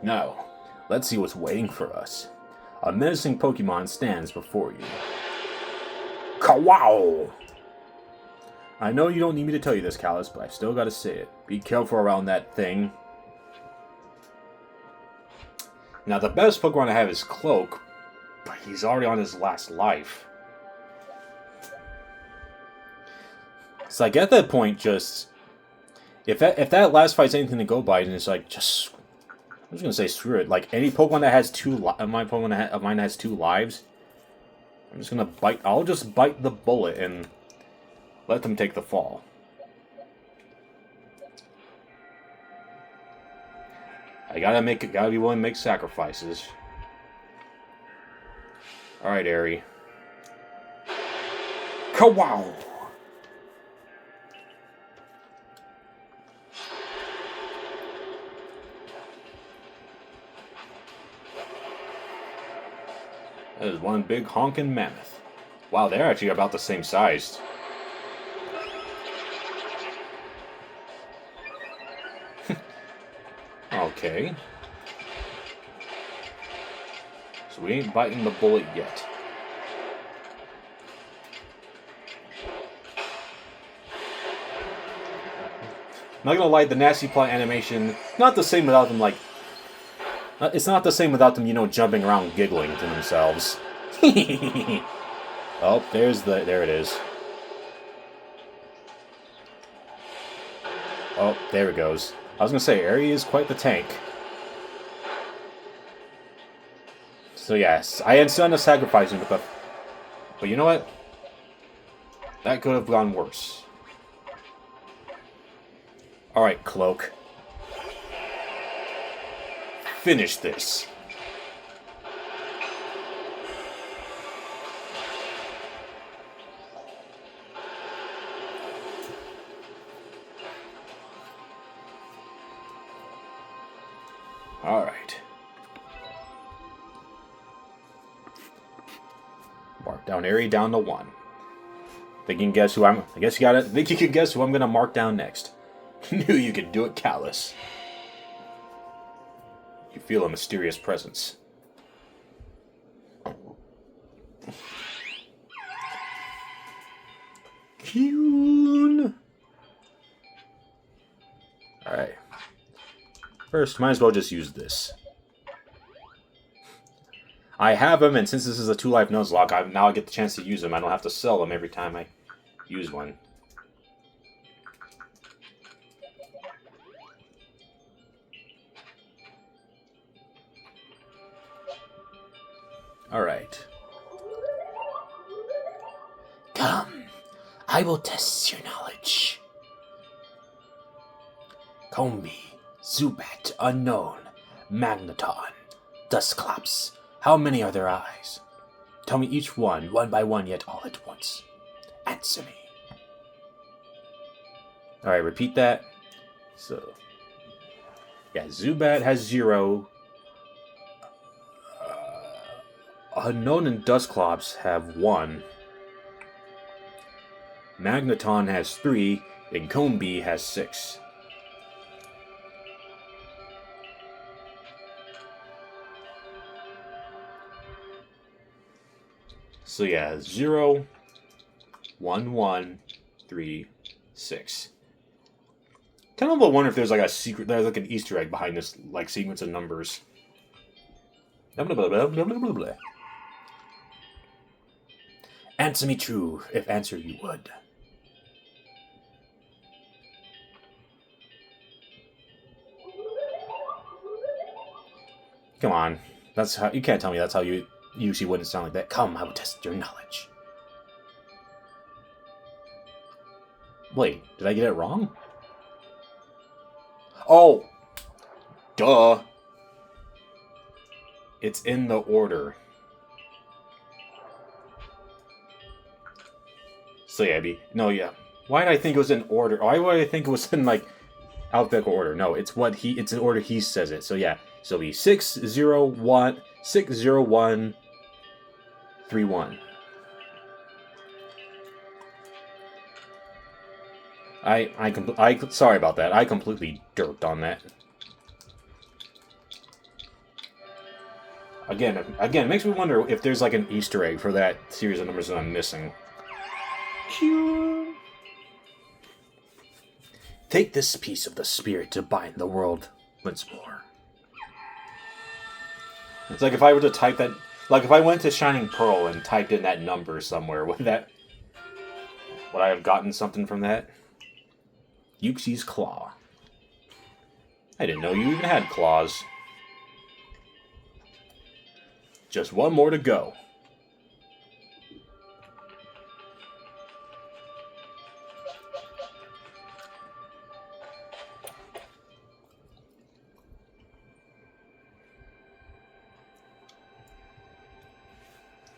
Now, let's see what's waiting for us. A menacing Pokemon stands before you. Kawow! I know you don't need me to tell you this, Callus, but I still gotta say it. Be careful around that thing. Now, the best Pokemon I have is Cloak, but he's already on his last life. It's like, at that point, just... If that last fight's anything to go by, then it's like, just... I'm just gonna say screw it. Like, any Pokemon that has of mine has 2 lives, I'm just gonna bite... I'll just bite the bullet and let them take the fall. Gotta be willing to make sacrifices. Alright, Aerie. Kawow! That is one big honkin' mammoth. Wow, they're actually about the same size. Okay. So we ain't biting the bullet yet. Not gonna lie, the nasty plant animation, not the same without them, like... It's not the same without them, you know, jumping around giggling to themselves. Oh, there it is. Oh, there it goes. I was gonna say, Aerie is quite the tank. So yes, I had done a sacrifice, but you know what? That could have gone worse. Alright, Cloak. Finish this. Alright. Mark down Aerie down to 1. Think you can guess who I'm... I guess you got it. Think you can guess who I'm gonna mark down next. Knew you could do it, Callus. You feel a mysterious presence. Kyun. Alright. First, might as well just use this. I have them, and since this is a 2-life Nuzlocke, now I get the chance to use them. I don't have to sell them every time I use one. Alright. Come, I will test your knowledge. Combi, Zubat, Unknown, Magneton, Dusclops. How many are their eyes? Tell me each one by one, yet all at once. Answer me. Alright, repeat that. So, yeah, Zubat has 0. Unknown and Dusclops have 1. Magneton has 3, and Combi has 6. So yeah, 0, 1, 1, 3, 6. Kind of wonder if there's like a secret, there's like an Easter egg behind this like sequence of numbers. Blah, blah, blah, blah, blah, blah, blah. Answer me true, if answer you would. Come on. That's how you can't tell me that's how you usually wouldn't sound like that. Come, I will test your knowledge. Wait, did I get it wrong? Oh! Duh! It's in the order. So yeah, why did I think it was in order? Why would I think it was in like alphabetical order? No, it's in order he says it. So yeah, so it'll be 601 31. I sorry about that. I completely derped on that. Again, it makes me wonder if there's like an Easter egg for that series of numbers that I'm missing. Take this piece of the spirit to bind the world once more. It's like if I were to type that, like if I went to Shining Pearl and typed in that number somewhere, would I have gotten something from that? Yuxi's Claw. I didn't know you even had claws. Just one more to go.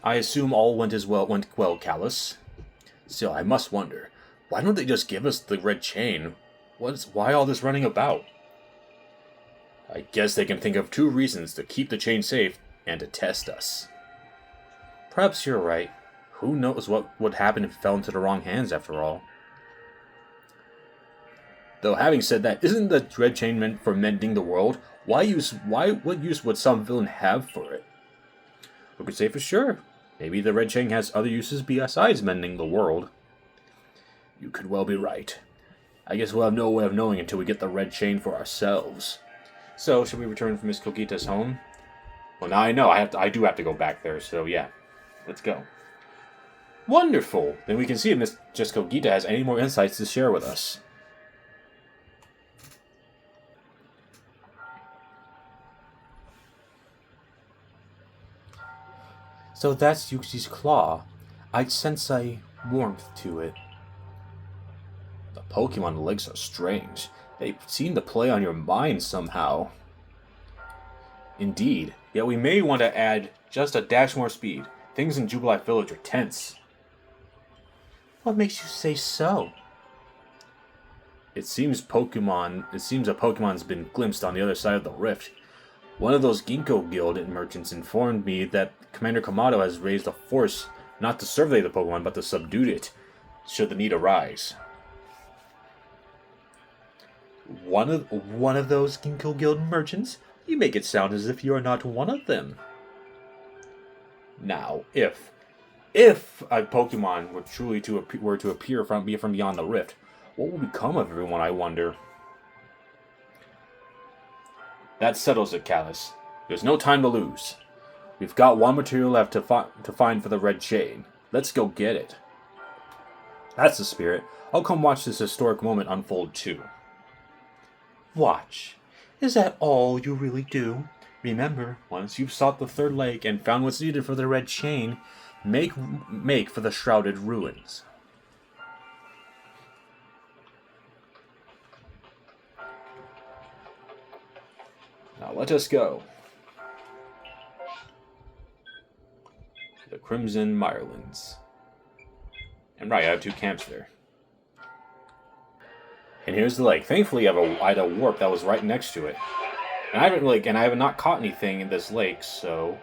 I assume all went well, Callus. Still, I must wonder, why don't they just give us the red chain? Why all this running about? I guess they can think of 2 reasons to keep the chain safe and to test us. Perhaps you're right. Who knows what would happen if it fell into the wrong hands after all? Though having said that, isn't the red chain meant for mending the world? What use would some villain have for it? Who could say for sure? Maybe the red chain has other uses besides mending the world. You could well be right. I guess we'll have no way of knowing until we get the red chain for ourselves. So, should we return from Miss Cogita's home? Well, now I know. I do have to go back there, so yeah. Let's go. Wonderful! Then we can see if Miss Cogita has any more insights to share with us. So that's Yuxi's Claw. I'd sense a warmth to it. The Pokemon legs are strange. They seem to play on your mind somehow. Indeed. Yet we may want to add just a dash more speed. Things in Jubilife Village are tense. What makes you say so? It seems a Pokemon's been glimpsed on the other side of the rift. One of those Ginkgo Guild merchants informed me that Commander Kamado has raised a force not to survey the Pokemon, but to subdue it, should the need arise. One of those Ginkgo Guild merchants? You make it sound as if you are not one of them. Now, if a Pokemon were to appear from beyond the rift, what will become of everyone, I wonder? That settles it, Callus. There's no time to lose. We've got one material left to find for the red chain. Let's go get it. That's the spirit. I'll come watch this historic moment unfold too. Watch. Is that all you really do? Remember, once you've sought the third lake and found what's needed for the red chain, make for the shrouded ruins. Now let us go. To the Crimson Mirelands. And right, I have 2 camps there. And here's the lake. Thankfully, I had a warp that was right next to it. And I have not caught anything in this lake, so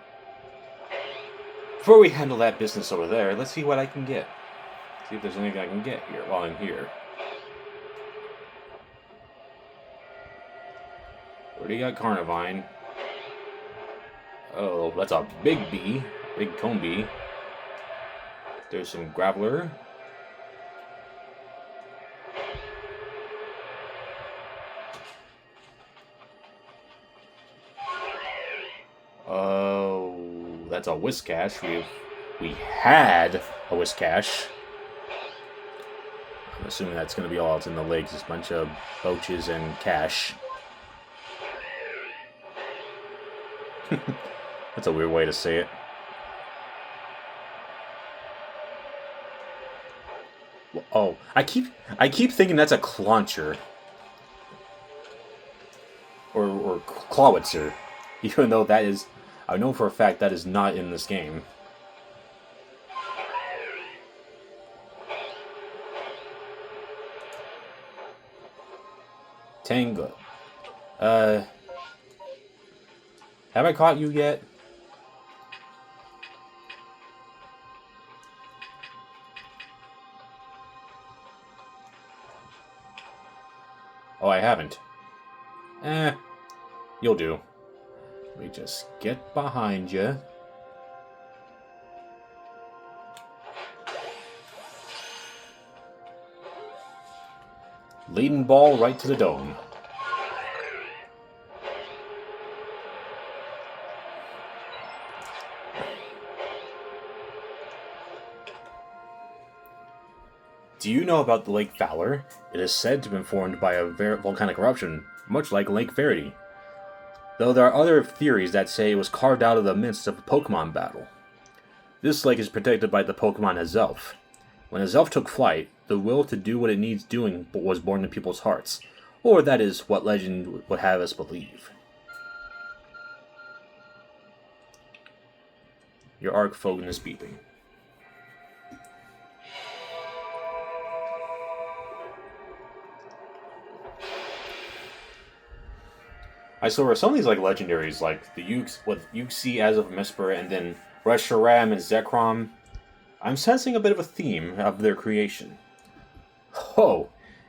before we handle that business over there, let's see what I can get. See if there's anything I can get here while I'm here. Already got Carnivine. Oh, that's a big bee. Big cone bee. There's some Graveler. Oh, that's a Whiscash. We had a Whiscash. I'm assuming that's going to be all that's in the lakes. Just a bunch of Boaches and Cash. That's a weird way to say it. Oh, I keep thinking that's a Clauncher. Or Clawitzer. Even though that is, I know for a fact that is not in this game. Tango. Have I caught you yet? Oh, I haven't. You'll do. We just get behind you. Leading ball right to the dome. Do you know about the Lake Valor? It is said to have been formed by a volcanic eruption, much like Lake Verity. Though there are other theories that say it was carved out of the midst of a Pokemon battle. This lake is protected by the Pokemon Azelf. When Azelf took flight, the will to do what it needs doing was born in people's hearts. Or that is what legend would have us believe. Your arc phone is beeping. I saw some of these like legendaries, like the Uxie as of Whisper, and then Reshiram and Zekrom. I'm sensing a bit of a theme of their creation. Oh,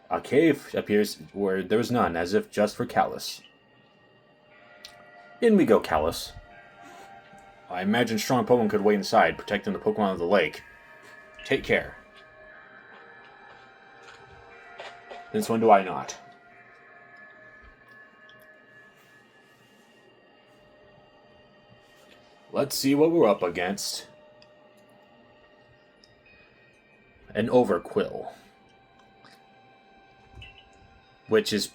a cave appears where there was none, as if just for Callus. In we go, Callus. I imagine strong Pokemon could wait inside, protecting the Pokemon of the lake. Take care. Since when do I not? Let's see what we're up against. An Overquill. Which is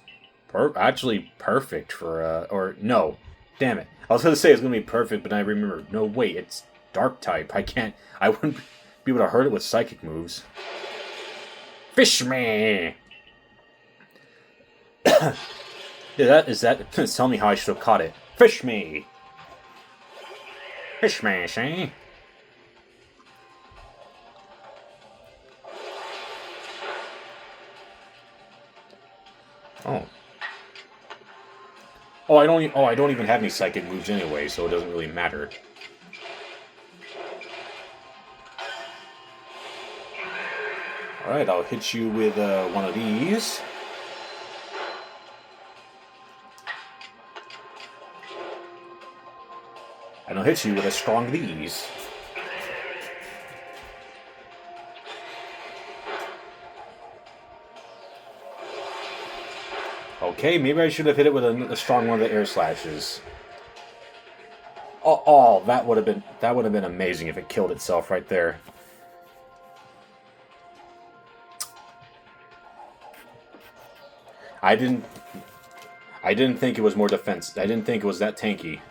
actually perfect for, or no. Damn it. I was going to say it's going to be perfect, but I remember, no, wait, it's Dark type. I wouldn't be able to hurt it with Psychic moves. Fish me! Tell me how I should have caught it. Fish me! Fish me, see? Oh. I don't even have any psychic moves anyway, so it doesn't really matter. Alright, I'll hit you with one of these. And I'll hit you with a strong these. Okay, maybe I should have hit it with a strong one of the air slashes. Oh, that would have been amazing if it killed itself right there. I didn't think it was more defense. I didn't think it was that tanky.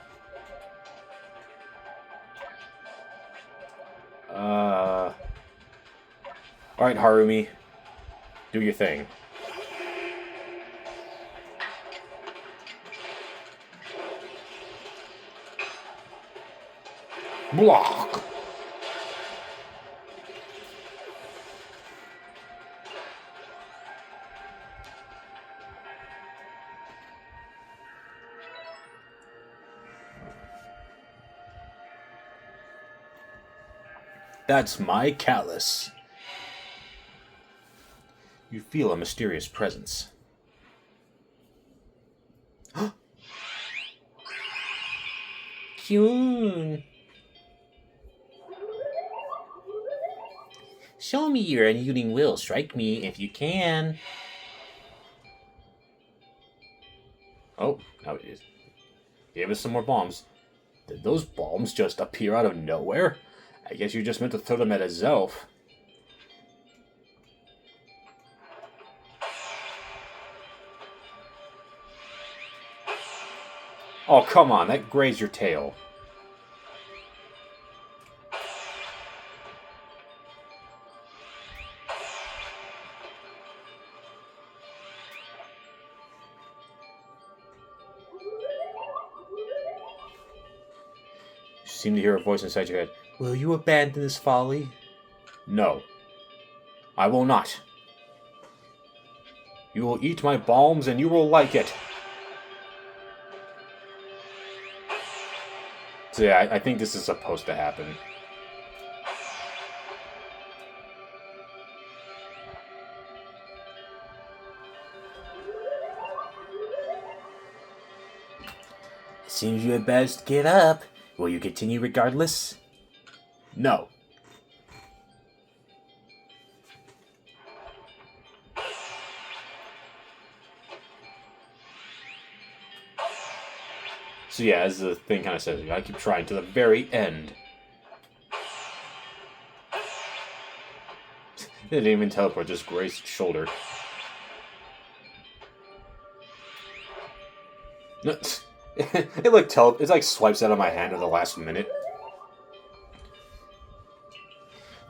Alright, Harumi. Do your thing. Block! That's my Callus. You feel a mysterious presence. Kyun. Show me your unyielding will. Strike me if you can. Oh, now it is. Gave us some more bombs. Did those bombs just appear out of nowhere? I guess you just meant to throw them at Azelf. Oh, come on, that grazed your tail. You seem to hear a voice inside your head. Will you abandon this folly? No. I will not. You will eat my bombs and you will like it. So yeah, I think this is supposed to happen. seems you had best get up. Will you continue regardless? No. So yeah, as the thing kind of says, you gotta keep trying to the very end. They didn't even teleport, just grazed shoulder. It like it's like swipes out of my hand at the last minute.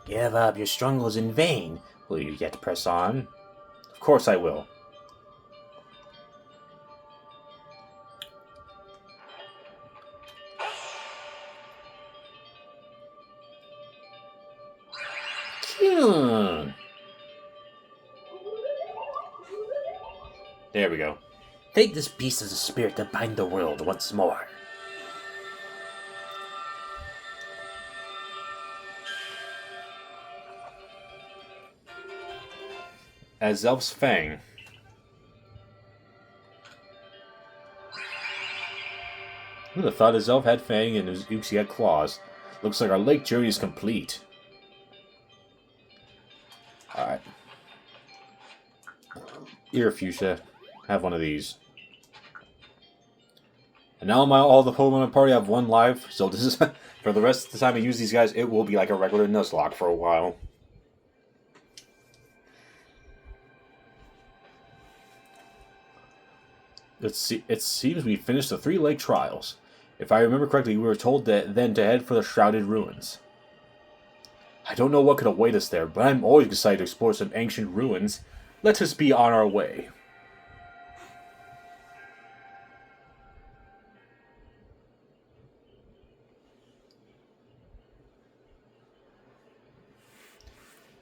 Give up, your struggle is in vain. Will you yet press on? Of course I will. There we go. Take this piece of the spirit to bind the world once more. As Zelf's Fang. Who would have thought his elf had Fang and his Uxie had claws? Looks like our lake journey is complete. Alright. Ear Fuchsia. Have one of these. And now all the Pokemon in the party have one life, so this is for the rest of the time I use these guys, it will be like a regular Nuzlocke for a while. It seems we finished the 3 lake trials. If I remember correctly, we were told then to head for the Shrouded Ruins. I don't know what could await us there, but I'm always excited to explore some ancient ruins. Let us be on our way.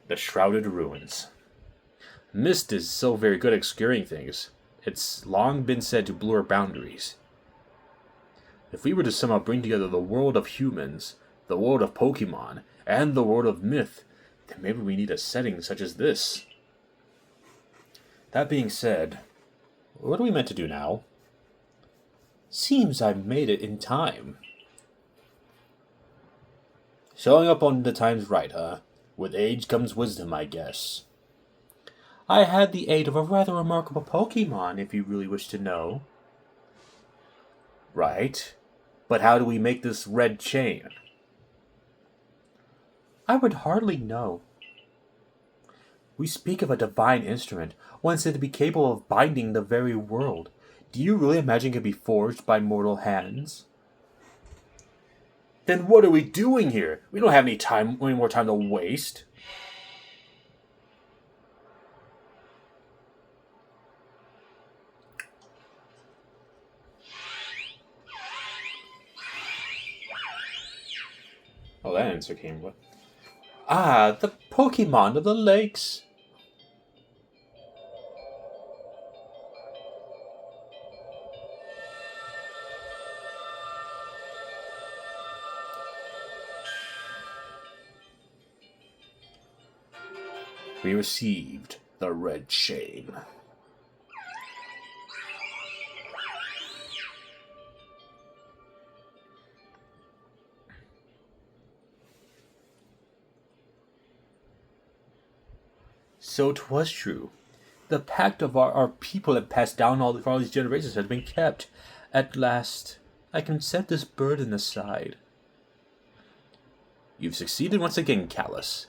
The Shrouded Ruins. Mist is so very good at obscuring things. It's long been said to blur boundaries. If we were to somehow bring together the world of humans, the world of Pokemon, and the world of myth, then maybe we need a setting such as this. That being said, what are we meant to do now? Seems I've made it in time. Showing up on the time's right, huh? With age comes wisdom, I guess. I had the aid of a rather remarkable Pokemon, if you really wish to know. Right. But how do we make this red chain? I would hardly know. We speak of a divine instrument, one said to be capable of binding the very world. Do you really imagine it could be forged by mortal hands? Then what are we doing here? We don't have any more time to waste. Oh, that answer came with. Ah, the Pokemon of the lakes. We received the red chain. So 'twas true. The pact of our people had passed down for all these generations has been kept. At last, I can set this burden aside. You've succeeded once again, Callus.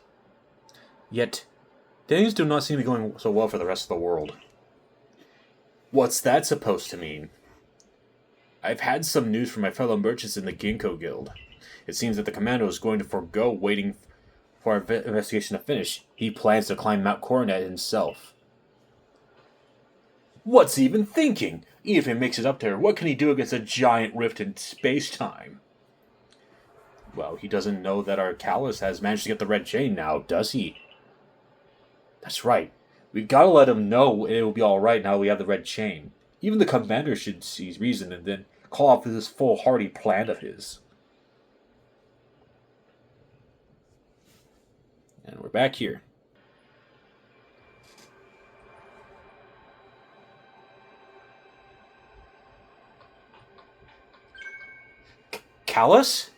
Yet, things do not seem to be going so well for the rest of the world. What's that supposed to mean? I've had some news from my fellow merchants in the Ginkgo Guild. It seems that the commander is going to forego waiting for our investigation to finish. He plans to climb Mount Coronet himself. What's he even thinking? Even if he makes it up there, what can he do against a giant rift in space-time? Well, he doesn't know that our Callus has managed to get the red chain now, does he? That's right. We've got to let him know it will be alright now we have the red chain. Even the commander should see reason and then call off this foolhardy plan of his. And we're back here. Callus?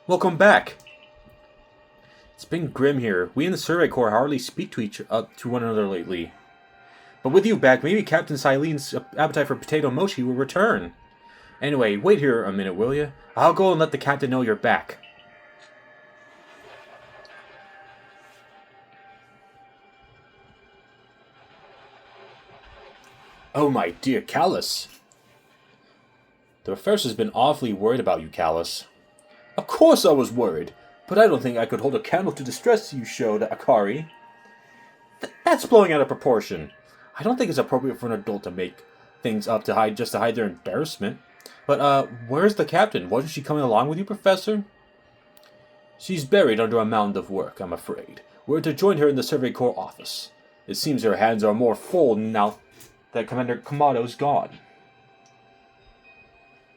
Welcome back. It's been grim here. We in the Survey Corps hardly speak to one another lately. But with you back, maybe Captain Silene's appetite for potato mochi will return. Anyway, wait here a minute, will you? I'll go and let the captain know you're back. Oh my dear Callus. The professor's been awfully worried about you, Callus. Of course I was worried, but I don't think I could hold a candle to the stress you showed, Akari. That's blowing out of proportion. I don't think it's appropriate for an adult to make things up just to hide their embarrassment. But, where's the captain? Wasn't she coming along with you, Professor? She's buried under a mound of work, I'm afraid. We're to join her in the Survey Corps office. It seems her hands are more full now that Commander Kamado's gone.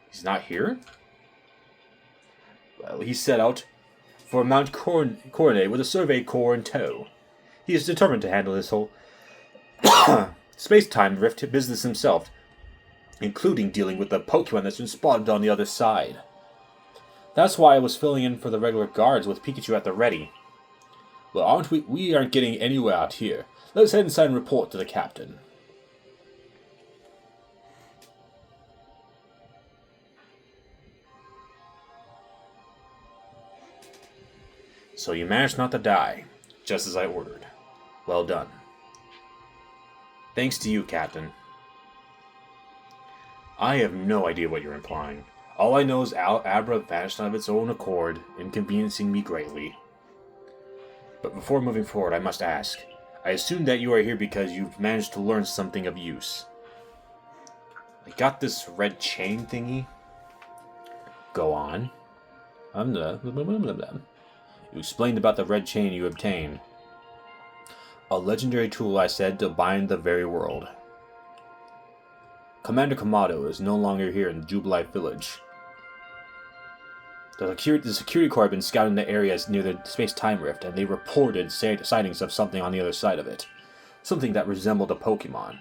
He's not here? Well, he set out for Mount Coronet with a Survey Corps in tow. He is determined to handle this whole space-time rift business himself, including dealing with the Pokemon that's been spotted on the other side. That's why I was filling in for the regular guards with Pikachu at the ready. Well, aren't we aren't getting anywhere out here. Let's head inside and report to the captain. So you managed not to die, just as I ordered. Well done. Thanks to you, Captain. I have no idea what you're implying. All I know is Abra vanished of its own accord, inconveniencing me greatly. But before moving forward, I must ask. I assume that you are here because you've managed to learn something of use. I got this red chain thingy. Go on. You explained about the red chain you obtained. A legendary tool, I said, to bind the very world. Commander Kamado is no longer here in Jubilite Village. The security corps have been scouting the areas near the space-time rift, and they reported sightings of something on the other side of it. Something that resembled a Pokemon.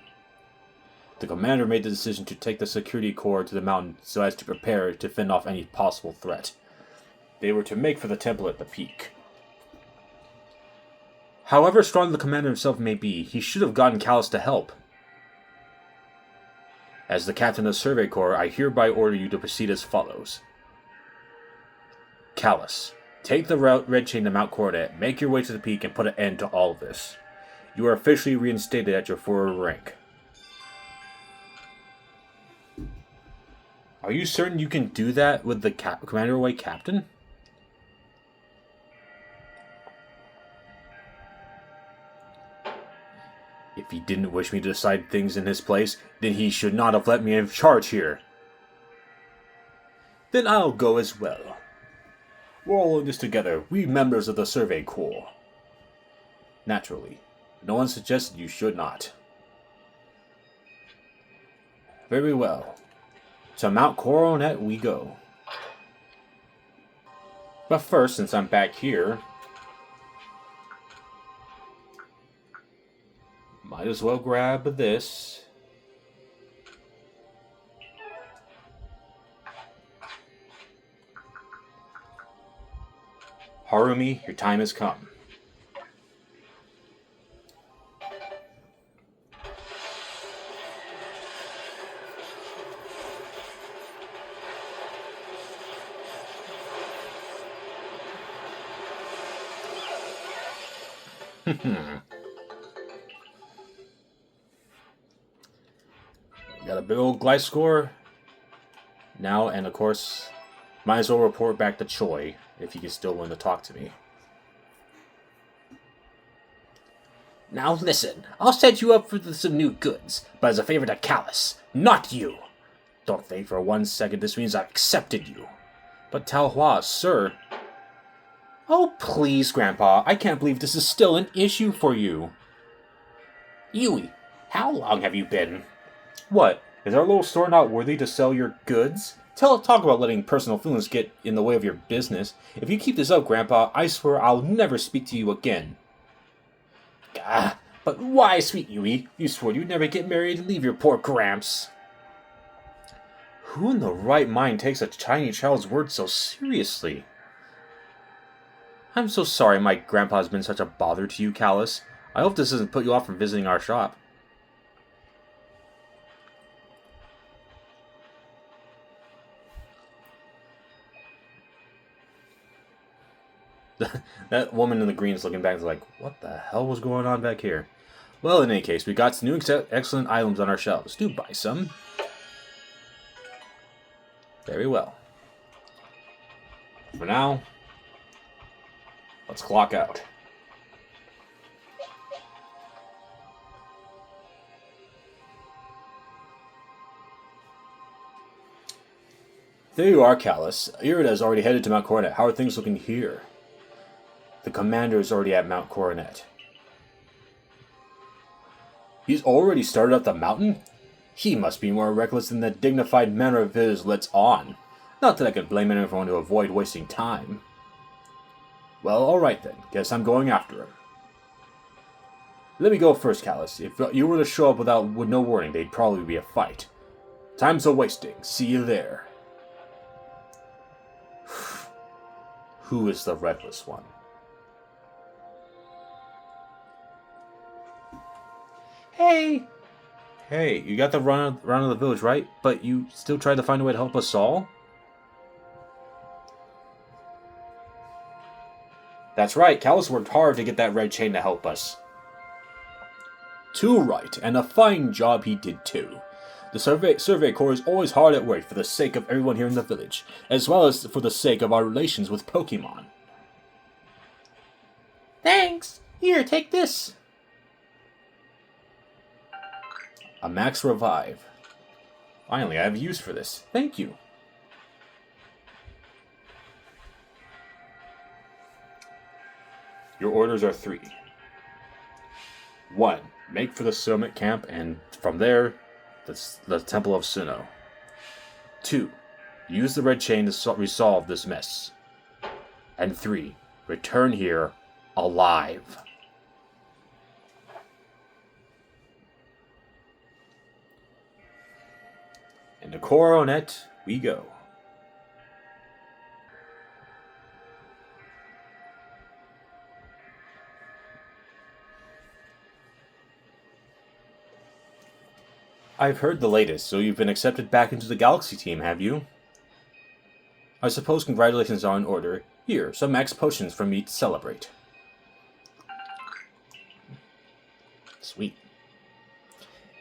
The commander made the decision to take the security corps to the mountain so as to prepare to fend off any possible threat. They were to make for the temple at the peak. However strong the commander himself may be, he should have gotten Callus to help. As the captain of the Survey Corps, I hereby order you to proceed as follows. Callus, take the red chain to Mount Coronet, make your way to the peak, and put an end to all of this. You are officially reinstated at your former rank. Are you certain you can do that with the Commander Away Captain? If he didn't wish me to decide things in his place, then he should not have let me in charge here. Then I'll go as well. We're all in this together, we members of the Survey Corps. Naturally, no one suggested you should not. Very well. To Mount Coronet we go. But first, since I'm back here, might as well grab this. Harumi, your time has come. Got a big old Glyce score now, and of course, might as well report back to Choi if he can still want to talk to me. Now listen, I'll set you up for some new goods, but as a favor to Callus, not you. Don't think for 1 second this means I've accepted you. But Tao Hua, sir. Oh please, Grandpa, I can't believe this is still an issue for you. Yui, how long have you been? What? Is our little store not worthy to sell your goods? Talk about letting personal feelings get in the way of your business. If you keep this up, Grandpa, I swear I'll never speak to you again. Gah, but why, sweet Yui? You swore you'd never get married and leave your poor Gramps. Who in the right mind takes a tiny child's words so seriously? I'm so sorry my grandpa's been such a bother to you, Callus. I hope this doesn't put you off from visiting our shop. That woman in the green is looking back like, what the hell was going on back here? Well, in any case, we got some new excellent items on our shelves. Do buy some. Very well. For now, let's clock out. There you are, Callus. Irida has already headed to Mount Coronet. How are things looking here? The commander is already at Mount Coronet. He's already started up the mountain? He must be more reckless than the dignified manner of his lets on. Not that I could blame anyone for to avoid wasting time. Well, alright then. Guess I'm going after him. Let me go first, Callus. If you were to show up with no warning, they'd probably be a fight. Time's a-wasting. See you there. Who is the reckless one? Hey! Hey, you got the run of the village, right? But you still tried to find a way to help us all? That's right, Callus worked hard to get that red chain to help us. Too right, and a fine job he did too. The Survey Corps is always hard at work for the sake of everyone here in the village, as well as for the sake of our relations with Pokemon. Thanks! Here, take this! A max revive. Finally, I have use for this. Thank you. Your orders are 3. 1. Make for the summit camp, and from there, the Temple of Sinnoh. 2. Use the red chain to resolve this mess. And 3. Return here alive. And to Coronet we go. I've heard the latest, so you've been accepted back into the Galaxy team, have you? I suppose congratulations are in order. Here, some max potions from me to celebrate. Sweet.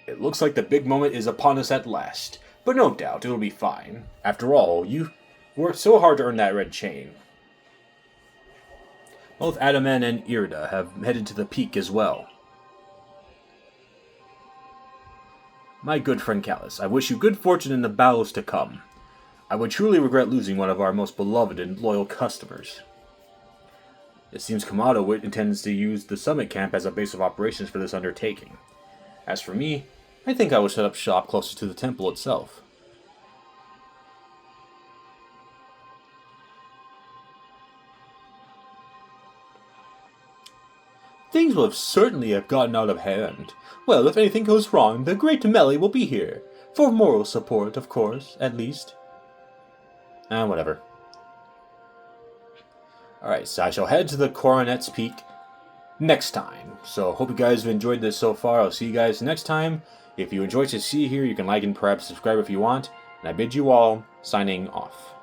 It looks like the big moment is upon us at last. But no doubt it'll be fine. After all, you worked so hard to earn that red chain. Both Adaman and Irida have headed to the peak as well. My good friend Callus, I wish you good fortune in the battles to come. I would truly regret losing one of our most beloved and loyal customers. It seems Kamado intends to use the summit camp as a base of operations for this undertaking. As for me, I think I will set up shop closer to the temple itself. Things will certainly have gotten out of hand. Well, if anything goes wrong, the great Melly will be here. For moral support, of course, at least. Whatever. Alright, so I shall head to the Coronet's Peak next time. So, hope you guys have enjoyed this so far. I'll see you guys next time. If you enjoyed what you see here, you can like and perhaps subscribe if you want. And I bid you all signing off.